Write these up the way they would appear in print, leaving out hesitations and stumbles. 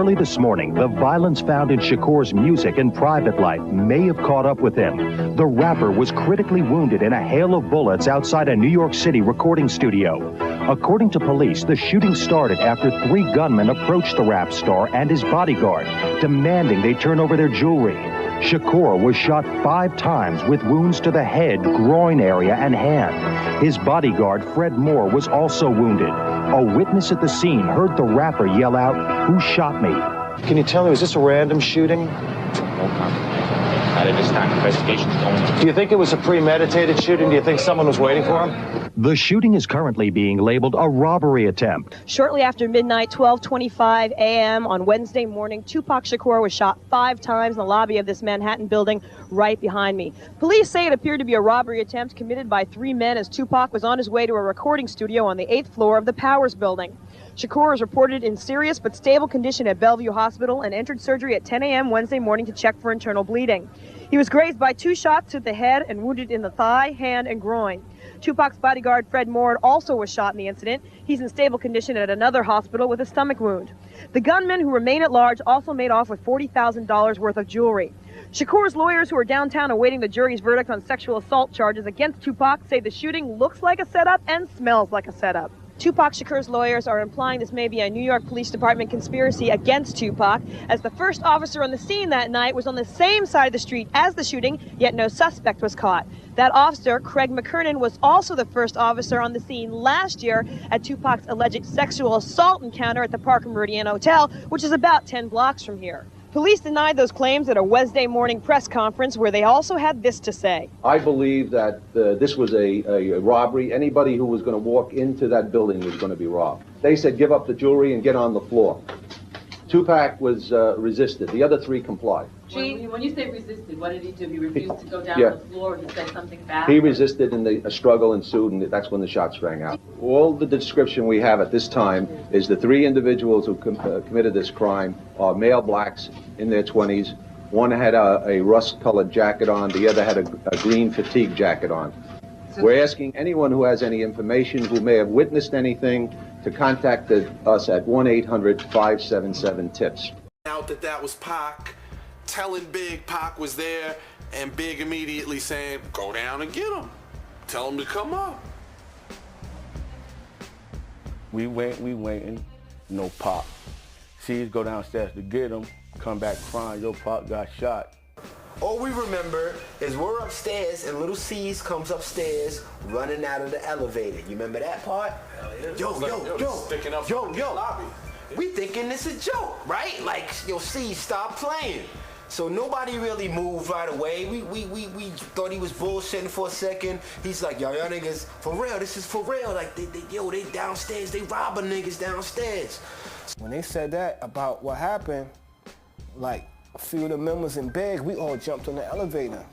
Early this morning, the violence found in Shakur's music and private life may have caught up with him. The rapper was critically wounded in a hail of bullets outside a New York City recording studio. According to police, the shooting started after 3 gunmen approached the rap star and his bodyguard, demanding they turn over their jewelry. Shakur was shot 5 times with wounds to the head, groin area, and hand. His bodyguard, Fred Moore, was also wounded. A witness at the scene heard the rapper yell out, "Who shot me?" Can you tell me, was this a random shooting? No comment. Not at this time. Investigation's going on. Do you think it was a premeditated shooting? Do you think someone was waiting for him? The shooting is currently being labeled a robbery attempt. Shortly after midnight, 12:25 a.m. on Wednesday morning, 2PAC Shakur was shot 5 times in the lobby of this Manhattan building right behind me. Police say it appeared to be a robbery attempt committed by 3 men as 2PAC was on his way to a recording studio on the 8th floor of the Powers building. Shakur is reported in serious but stable condition at Bellevue Hospital and entered surgery at 10 a.m. Wednesday morning to check for internal bleeding. He was grazed by 2 shots to the head and wounded in the thigh, hand, and groin. 2PAC's bodyguard, Fred Moore, also was shot in the incident. He's in stable condition at another hospital with a stomach wound. The gunmen, who remain at large, also made off with $40,000 worth of jewelry. Shakur's lawyers, who are downtown awaiting the jury's verdict on sexual assault charges against 2PAC, say the shooting looks like a setup and smells like a setup. 2PAC Shakur's lawyers are implying this may be a New York Police Department conspiracy against 2PAC, as the first officer on the scene that night was on the same side of the street as the shooting, yet no suspect was caught. That officer, Craig McKernan, was also the first officer on the scene last year at 2PAC's alleged sexual assault encounter at the Park Meridian Hotel, which is about 10 blocks from here. Police denied those claims at a Wednesday morning press conference where they also had this to say. I believe that this was a robbery. Anybody who was going to walk into that building was going to be robbed. They said, give up the jewelry and get on the floor. 2PAC was resisted. The other 3 complied. When you say resisted, what did he do? He refused to go down the floor? He said something bad? He resisted and a struggle ensued, and that's when the shots rang out. All the description we have at this time is the 3 individuals who committed this crime are male blacks in their 20s. One had a rust-colored jacket on. The other had a green fatigue jacket on. We're asking anyone who has any information, who may have witnessed anything, to contact us at 1-800-577-TIPS. Out that was Pac, telling Big Pac was there, and Big immediately saying, go down and get him. Tell him to come up. We waiting, no Pac. C's go downstairs to get him, come back crying, yo, Pac got shot. All we remember is we're upstairs and little C's comes upstairs running out of the elevator. You remember that part? Hell yeah. Yo. We thinking this a joke, right? Like, yo, C, stop playing. So nobody really moved right away. We thought he was bullshitting for a second. He's like, y'all niggas, for real, this is for real. Like, they downstairs, they robbing niggas downstairs. When they said that about what happened, like, a few of the members in Big, we all jumped on the elevator.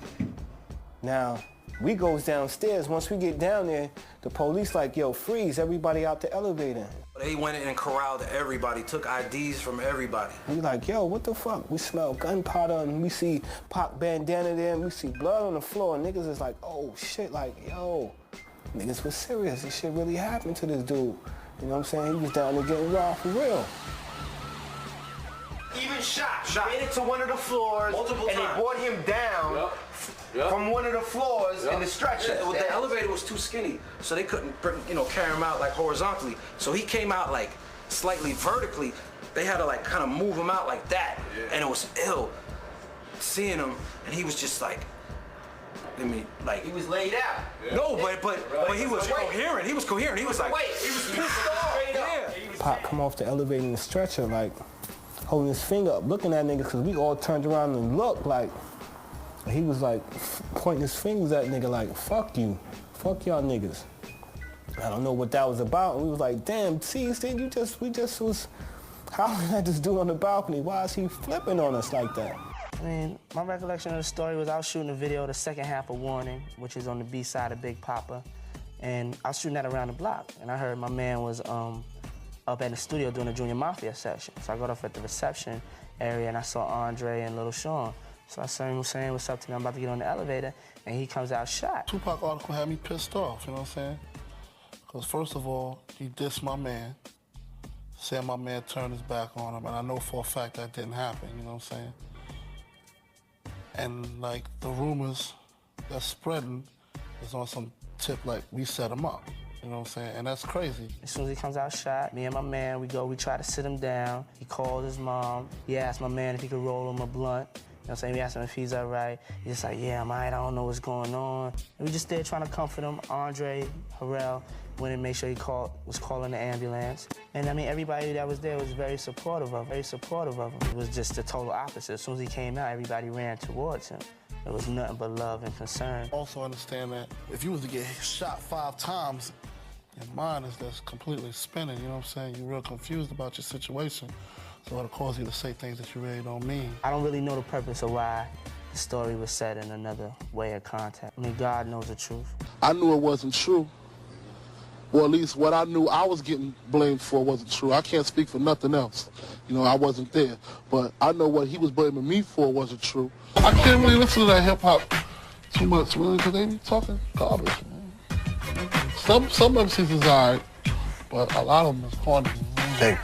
Now, we goes downstairs. Once we get down there, the police like, yo, freeze, everybody out the elevator. They went in and corralled everybody, took IDs from everybody. We like, yo, what the fuck? We smell gunpowder and we see Pac bandana there and we see blood on the floor. And niggas is like, oh shit, like, yo, niggas was serious. This shit really happened to this dude. You know what I'm saying? He was down there getting robbed for real. Even shot. Made it to one of the floors, multiple and times. They brought him down from one of the floors in the stretcher. Yeah, well, the elevator was too skinny, so they couldn't, carry him out like horizontally. So he came out like slightly vertically. They had to like kind of move him out like that, and it was ill seeing him, and he was just like, he was laid out. Yeah. No, but he was coherent. He was coherent. He was like, he was pissed off. Pac come off the elevator in the stretcher like, holding his finger up, looking at niggas, because we all turned around and looked like, he was like pointing his fingers at nigga like, fuck you, fuck y'all niggas. I don't know what that was about, and we was like, damn, see, we just was howling at this dude on the balcony. Why is he flipping on us like that? I mean, my recollection of the story was I was shooting a video, the second half of Warning, which is on the B side of Big Papa, and I was shooting that around the block, and I heard my man was up at the studio doing a Junior Mafia session. So I got off at the reception area and I saw Andre and Little Sean. So I saw him saying what's up to me, I'm about to get on the elevator, and he comes out shot. 2PAC article had me pissed off, you know what I'm saying? Because first of all, he dissed my man. saying my man turned his back on him, and I know for a fact that didn't happen, you know what I'm saying? And like the rumors that's spreading is on some tip like we set him up, you know what I'm saying? And that's crazy. As soon as he comes out shot, me and my man, we try to sit him down. He called his mom. He asked my man if he could roll him a blunt. You know what I'm saying? We asked him if he's all right. He's just like, yeah, I'm all right, I don't know what's going on. And we just there trying to comfort him. Andre, Harrell, went and made sure he was calling the ambulance. And I mean, everybody that was there was very supportive of him. It was just the total opposite. As soon as he came out, everybody ran towards him. It was nothing but love and concern. Also understand that if you was to get shot 5 times, your mind is just completely spinning, you know what I'm saying? You're real confused about your situation. So it'll cause you to say things that you really don't mean. I don't really know the purpose of why the story was said in another way of contact. I mean, God knows the truth. I knew it wasn't true. Or at least what I knew I was getting blamed for wasn't true. I can't speak for nothing else. You know, I wasn't there. But I know what he was blaming me for wasn't true. I can't really listen to that hip-hop too much, man, because they be talking garbage, man. Some MCs is all right, but a lot of them is corny. I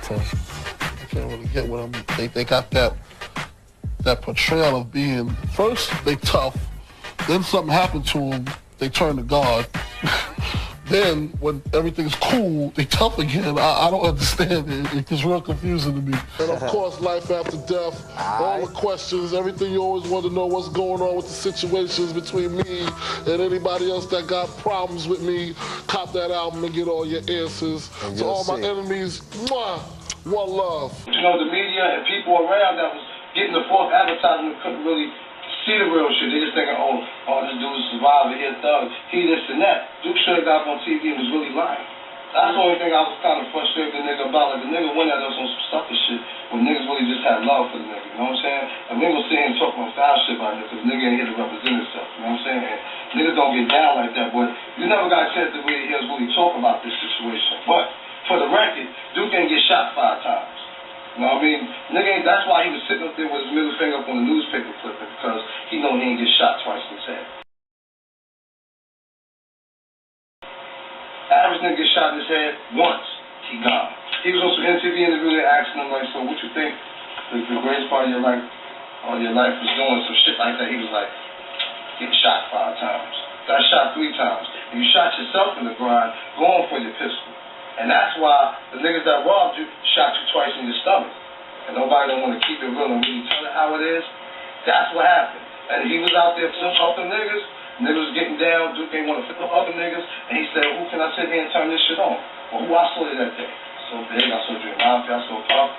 can't really get with them. They got that portrayal of being, first they tough, then something happened to them, they turn to God. Then, when everything's cool, they tough again. I don't understand it. It's real confusing to me. And of course, life after death, all the questions, everything you always want to know what's going on with the situations between me and anybody else that got problems with me. Cop that album and get all your answers. To all my enemies, mwah, one love. You know, the media and people around that was getting the false advertisement couldn't really see the real shit. They just thinking, oh, this dude's a survivor, he a thug, he this and that. Duke should have got up on TV and was really lying. That's the only thing I was kind of frustrated with the nigga about. Like, the nigga went at us on some sucker shit when niggas really just had love for the nigga, you know what I'm saying? And niggas was sitting and talking on foul shit about it because the nigga ain't here to represent himself, you know what I'm saying? And niggas don't get down like that, but you never got a chance to really hear us really talk about this situation. But for the record, Duke didn't get shot 5 times. You know what I mean? Nigga, that's why he was sitting up there with his middle finger up on the newspaper clipping, because he know he ain't get shot twice in his head. Average nigga get shot in his head once, he gone. He was on some MTV interview, they asking him, like, so what you think the greatest part of your life was doing? Some shit like that. He was like, getting shot 5 times. Got shot 3 times. If you shot yourself in the grind, going for your pistol. And that's why the niggas that robbed you shot you twice in your stomach. And nobody don't want to keep it real and really tell it how it is. That's what happened. And he was out there flipping up the niggas. Niggas was getting down. Duke ain't want to flip up other niggas. And he said, who can I sit here and turn this shit on? Well, who I saw you that day? So big. I saw Dream Mafia. I saw Pop.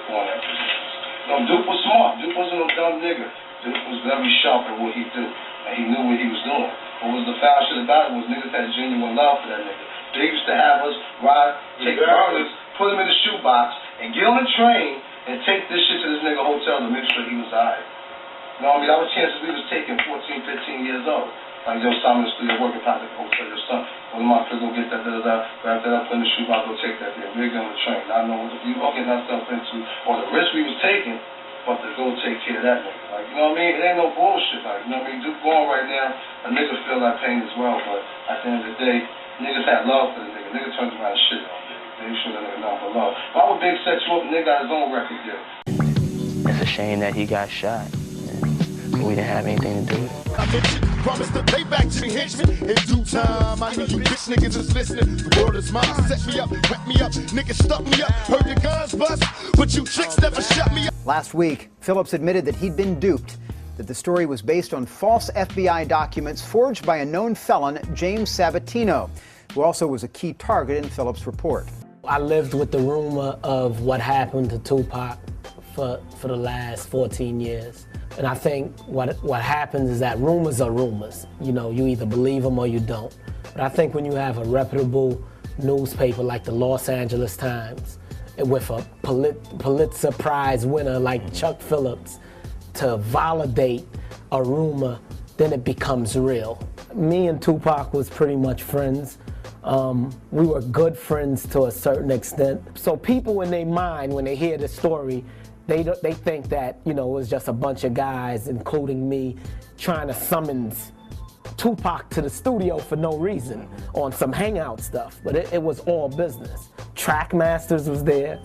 Going after niggas. No, Duke was smart. Duke wasn't no dumb nigga. Duke was very sharp in what he do. And he knew what he was doing. What was the foul shit about it was niggas had genuine love for that nigga. They used to have us ride, take burners, put him in the shoebox, and get on the train and take this shit to this nigga hotel to make sure he was alright. You know what I mean? That was chances we was taking 14, 15 years old. Like, yo, Simon in the studio working out at the hotel, your son. One of my friends go get that, grab that up in the shoebox, go take that there. We're getting on the train. I know what you all getting that stuff into, or the risk we was taking, but to go take care of that nigga. Like, you know what I mean? It ain't no bullshit. Like, you know what I mean? Duke going right now, a nigga feel that pain as well, but at the end of the day, niggas had love for the nigga. Nigga turned around and shit on him. They should have nigga known for love. Why would Big set you up and nigga got his own record deal? It's a shame that he got shot. We didn't have anything to do with it. Promise to pay back to the henchmen in due time. I know you bitch niggas is listening. The world is mine. Set me up, wet me up, niggas stuck me up. Heard your guns bust, but you tricks never shut me up. Last week, Phillips admitted that he'd been duped, that the story was based on false FBI documents forged by a known felon, James Sabatino, who also was a key target in Phillips' report. I lived with the rumor of what happened to Tupac for the last 14 years. And I think what happens is that rumors are rumors. You know, you either believe them or you don't. But I think when you have a reputable newspaper like the Los Angeles Times, with a Pulitzer Prize winner like Chuck Phillips to validate a rumor, then it becomes real. Me and Tupac was pretty much friends. We were good friends to a certain extent. So people in their mind, when they hear the story, they think that, you know, it was just a bunch of guys, including me, trying to summons Tupac to the studio for no reason on some hangout stuff. But it was all business. Trackmasters was there.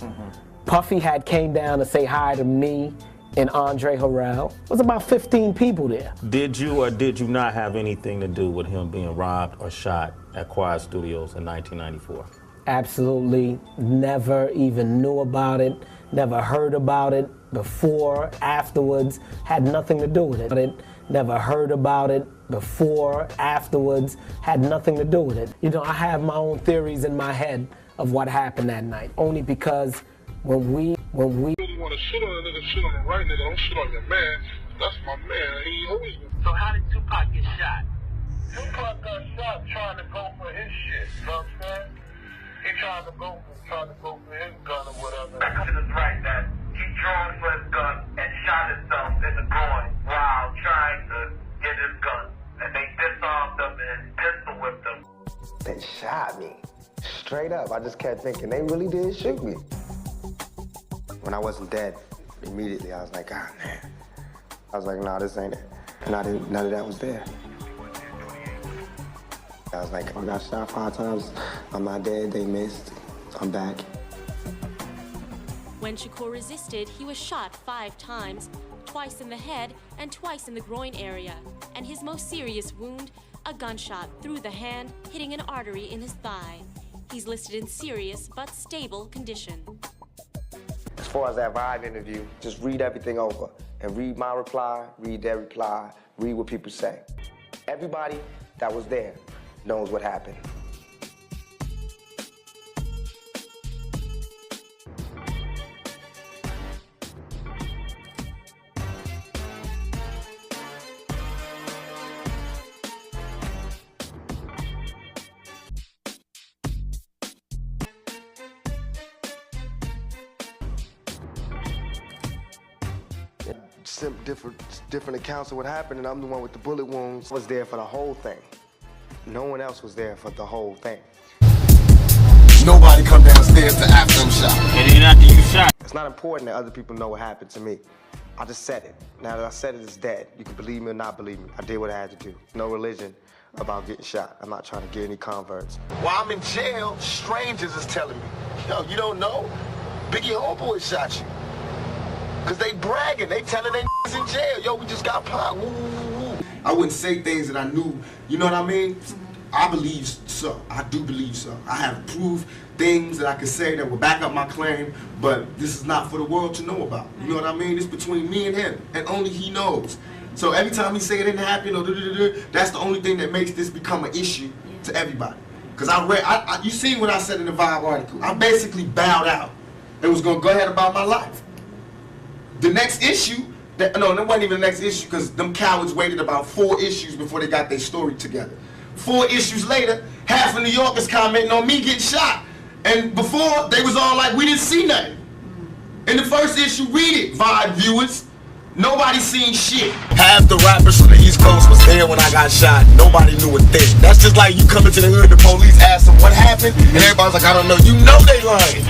Puffy had came down to say hi to me and Andre Harrell. It was about 15 people there. Did you or did you not have anything to do with him being robbed or shot at Quiet Studios in 1994? Absolutely never even knew about it, never heard about it before, afterwards, had nothing to do with it. Never heard about it before, afterwards, had nothing to do with it. You know, I have my own theories in my head of what happened that night, only because when we really want to shit on a nigga, shit on the right nigga, don't shit on your man. That's my man. He always. So how did Tupac get shot? Tupac got shot trying to go for his shit. You know what I'm saying? He tried to go for his gun or whatever. It is right that he drawn for his gun and shot himself in the groin while trying to get his gun. And they disarmed him and pistol whipped him. They shot me. Straight up. I just kept thinking they really did shoot me. When I wasn't dead, immediately I was like, ah, man. I was like, nah, this ain't it. And none of that was there. I was like, I got shot 5 times. I'm not dead, they missed. I'm back. When Shakur resisted, he was shot 5 times, twice in the head and twice in the groin area. And his most serious wound, a gunshot through the hand, hitting an artery in his thigh. He's listed in serious but stable condition. As far as that Vibe interview, just read everything over and read my reply, read their reply, read what people say. Everybody that was there knows what happened. Different accounts of what happened, and I'm the one with the bullet wounds. I was there for the whole thing. No one else was there for the whole thing. Nobody come downstairs to after him shot. And then after you shot. It's not important that other people know what happened to me. I just said it. Now that I said it, it's dead. You can believe me or not believe me. I did what I had to do. No religion about getting shot. I'm not trying to get any converts. While I'm in jail, strangers is telling me, yo, you don't know? Biggie Homeboy shot you. Cause they bragging, they telling they in jail. Yo, we just got popped. Woo, woo, woo. I wouldn't say things that I knew, you know what I mean? I believe so. I do believe so. I have proved things that I could say that will back up my claim, but this is not for the world to know about. You know what I mean? It's between me and him, and only he knows. So every time he say it didn't happen, or that's the only thing that makes this become an issue to everybody. Cause you seen what I said in the Vibe article. I basically bowed out and was gonna go ahead about my life. The next issue, no, that wasn't even the next issue because them cowards waited about 4 issues before they got their story together. 4 issues later, half of New York is commenting on me getting shot. And before, they was all like, we didn't see nothing. In the first issue, read it, Vibe viewers. Nobody seen shit. Half the rappers from the East Coast was there when I got shot. Nobody knew a thing. That's just like you coming to the hood, the police ask them what happened, and everybody's like, I don't know. You know they lying.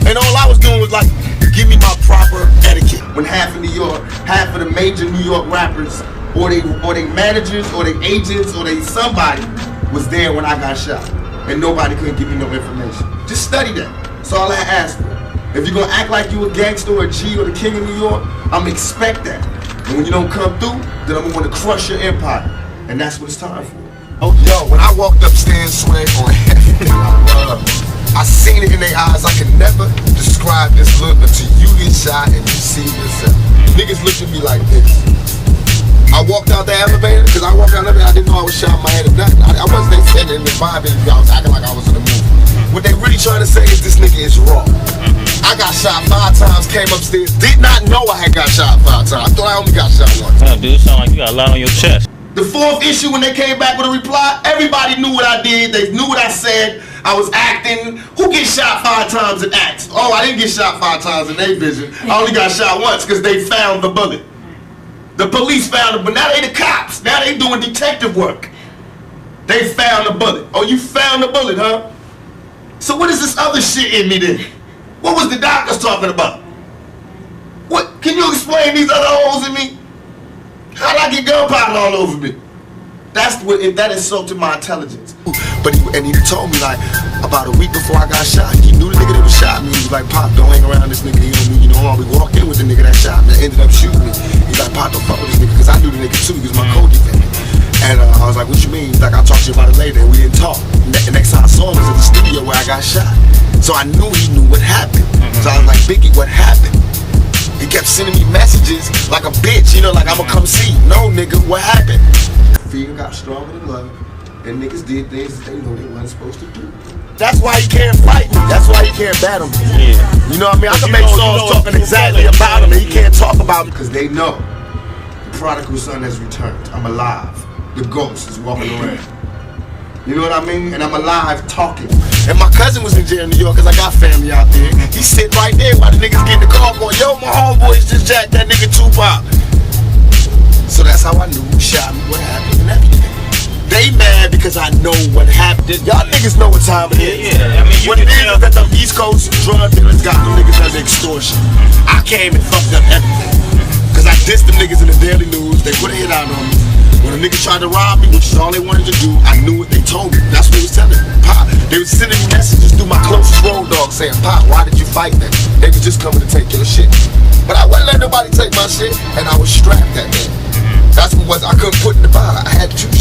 And all I was doing was like, give me my proper etiquette. When half of New York, half of the major New York rappers, or they managers, or they agents, or they somebody was there when I got shot, and nobody couldn't give me no information. Just study that. That's all I asked for. If you're gonna act like you a gangster or a G or the king of New York, I'm gonna expect that. And when you don't come through, then I'm gonna want to crush your empire, and that's what it's time for. Oh, yo, when I walked upstairs swearing on everything I love, I seen it in their eyes. I can never describe this look until you get shot and you see yourself. Niggas look at me like this. I walked out the elevator, because I walked out the elevator, I didn't know I was shot in my head or nothing. I wasn't saying in the Vibe interview, I was acting like I was in the movie. What they really trying to say is this nigga is raw. I got shot 5 times, came upstairs, did not know I had got shot 5 times. I thought I only got shot once. Damn, dude, sound like you got a lot on your chest. The 4th issue, when they came back with a reply, everybody knew what I did. They knew what I said. I was acting. Who gets shot 5 times and acts? Oh, I didn't get shot 5 times in their vision. I only got shot once because they found the bullet. The police found it, but now they the cops. Now they doing detective work. They found the bullet. Oh, you found the bullet, huh? So what is this other shit in me then? What was the doctors talking about? What? Can you explain these other holes in me? How'd I get gunpowder all over me? That's what, that insulted my intelligence. But he told me like, about a week before I got shot. He knew the nigga that was shot me. He was like, Pop, don't hang around this nigga. He on me, you know. We walked in with the nigga that shot me. That ended up shooting me. He's like, Pop, don't fuck with this nigga, because I knew the nigga too. He was my co-defendant. And I was like, what you mean? He's like, I'll talk to you about it later. And we didn't talk. The next time I saw him was at the studio where I got shot. So I knew he knew what happened. So I was like, Biggie, what happened? He kept sending me messages like a bitch, you know, like I'ma come see you. No, nigga, what happened? Fear got stronger than love, and niggas did things that they know they wasn't supposed to do. That's why he can't fight me. That's why he can't battle me. Yeah. You know what I mean? I can make songs talking exactly about him, and he can't talk about me because they know the prodigal son has returned. I'm alive. The ghost is walking around. You know what I mean? And I'm alive talking. And my cousin was in jail in New York because I got family out there. He's sitting right there while the niggas get in the car going, yo, my homeboys just jacked that nigga 2PAC. So that's how I knew who shot me, what happened, and everything. They mad because I know what happened. Y'all niggas know what time it is. Yeah, I mean, what it is that the East Coast drug dealers got them niggas under extortion. I came and fucked up everything. Because I dissed them niggas in the Daily News. They put a hit out on me. When a nigga tried to rob me, which is all they wanted to do, I knew what they told me. That's what they was telling me. Pop, they was sending me messages through my closest road dog saying, Pop, why did you fight them? They was just coming to take your shit. But I wouldn't let nobody take my shit, and I was strapped that day. That's what I couldn't put in the bottle. I had two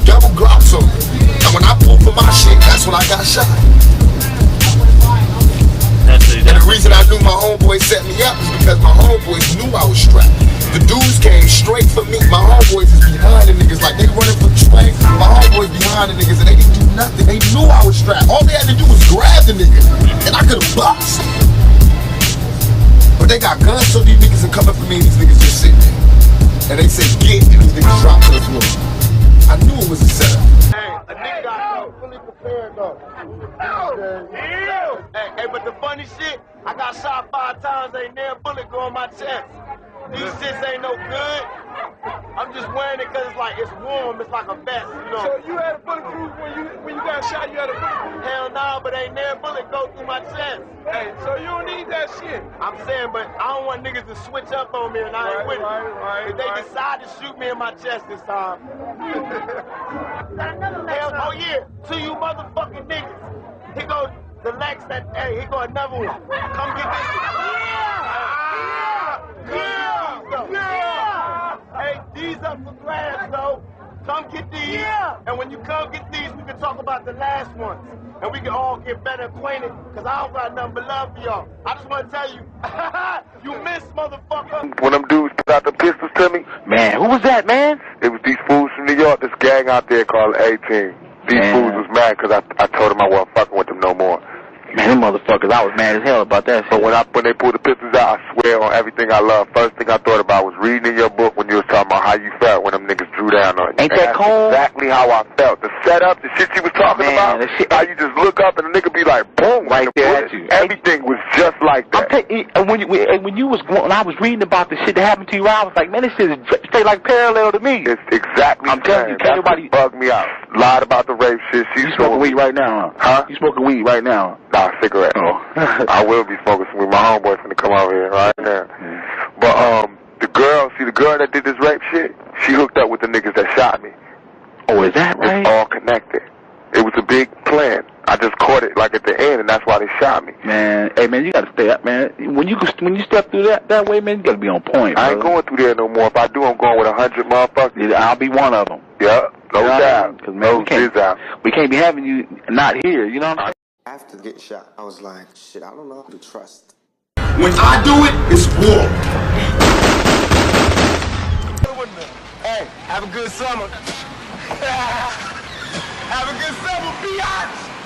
double Glocks on me. And when I pulled for my shit, that's when I got shot. And the reason I knew my homeboys set me up is because my homeboys knew I was strapped. The dudes came straight for me. My homeboys is behind the niggas like they running for train. My homeboys behind the niggas and they didn't do nothing. They knew I was strapped. All they had to do was grab the nigga and I could have boxed. But they got guns so these niggas are coming for me and these niggas just sitting there. And they said get and these niggas dropped to the floor. I knew it was a setup. Hey, a nigga got fully prepared though. Hey, but the funny shit, I got shot 5 times, ain't near a bullet go on my chest. These shits ain't no good. I'm just wearing it because it's like, it's warm, it's like a vest, you know. So you had a bulletproof when you got shot, you had a bulletproof? Hell nah, but ain't near a bullet go through my chest. Hey, so you don't need that shit. I'm saying, but I don't want niggas to switch up on me and I ain't with it. If they decide to shoot me in my chest this time. Hell, oh yeah, to you motherfucking niggas. Here goes the Lex that, hey, here go another one. Come get this one. Yeah! Hey, these up for grabs, though. Come get these. Yeah! And when you come get these, we can talk about the last ones. And we can all get better acquainted, because I don't got nothing but love for y'all. I just want to tell you, you missed, motherfucker. When them dudes put out the pistols to me, man, who was that, man? It was these fools from New York, this gang out there called A-Team. These fools was mad because I told them I wasn't fucking with them no more. Man, them motherfuckers, I was mad as hell about that shit. But when they pulled the pistols out, I swear on everything I love, first thing I thought about was reading in your book when you was talking about how you felt when them niggas drew down on you. Ain't that cold? Exactly how I felt. The setup, the shit you was talking about, the shit, how you just look up and the nigga be like, boom, right there at you. Everything was just like that. When I was reading about the shit that happened to you, I was like, man, this shit is straight like parallel to me. It's exactly I'm telling you, can't nobody bug me out. Lied about the rape shit. You smoking weed right now, huh? You smoking weed right now? Nah, cigarette. Oh. I will be smoking some weed. My homeboy's finna come over here right now. But the girl that did this rape shit, she hooked up with the niggas that shot me. Oh, is that right? It's all connected. It was a big plan. I just caught it like at the end, and that's why they shot me. Man, hey man, you gotta stay up, man. When you step through that way, man, you gotta be on point. Bro. I ain't going through there no more. If I do, I'm going with 100 motherfuckers. I'll be one of them. Yeah, no doubt. Because man, we can't be having you not here. You know what I'm saying? After getting shot, I was like, shit, I don't know who to trust. When I do it, it's war. Hey, have a good summer. Have a good summer, biatch.